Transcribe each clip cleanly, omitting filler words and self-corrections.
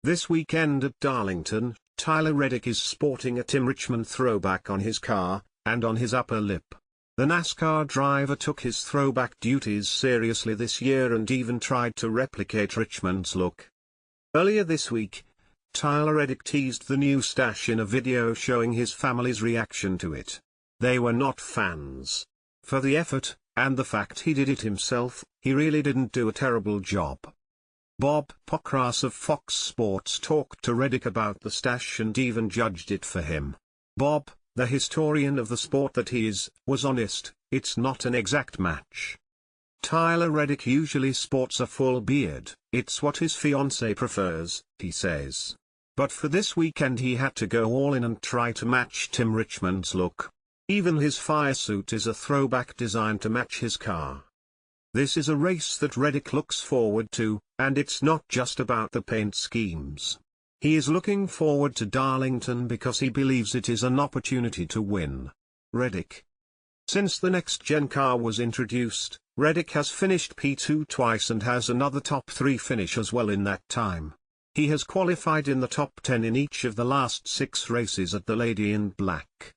This weekend at Darlington, Tyler Reddick is sporting a Richmond Throwback on his car, and on his upper lip. The NASCAR driver took his throwback duties seriously this year and even tried to replicate Richmond's look. Earlier this week, Tyler Reddick teased the new stash in a video showing his family's reaction to it. They were not fans. For the effort, and the fact he did it himself, he really didn't do a terrible job. Bob Pockrass of Fox Sports talked to Reddick about the stash and even judged it for him. Bob, the historian of the sport that he is, was honest, it's not an exact match. Tyler Reddick usually sports a full beard, it's what his fiancée prefers, he says. But for this weekend he had to go all in and try to match Tim Richmond's look. Even his fire suit is a throwback designed to match his car. This is a race that Reddick looks forward to, and it's not just about the paint schemes. He is looking forward to Darlington because he believes it is an opportunity to win. Reddick. Since the next-gen car was introduced, Reddick has finished P2 twice and has another top 3 finish as well in that time. He has qualified in the top 10 in each of the last 6 races at the Lady in Black.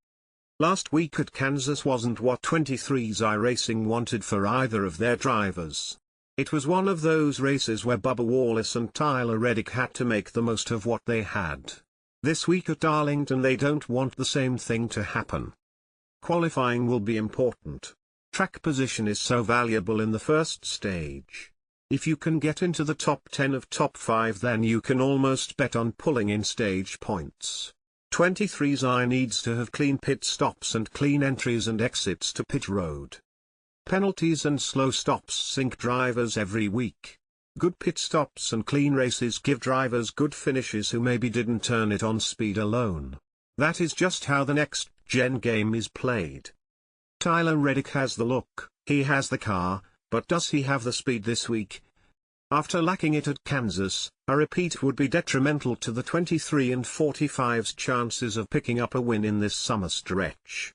Last week at Kansas wasn't what 23's iRacing wanted for either of their drivers. It was one of those races where Bubba Wallace and Tyler Reddick had to make the most of what they had. This week at Darlington they don't want the same thing to happen. Qualifying will be important. Track position is so valuable in the first stage. If you can get into the top 10 of top 5 then you can almost bet on pulling in stage points. 23's I needs to have clean pit stops and clean entries and exits to pit road. Penalties and slow stops sink drivers every week. Good pit stops and clean races give drivers good finishes who maybe didn't turn it on speed alone. That is just how the next-gen game is played. Tyler Reddick has the look, he has the car, but does he have the speed this week? After lacking it at Kansas, a repeat would be detrimental to the 23 and 45's chances of picking up a win in this summer stretch.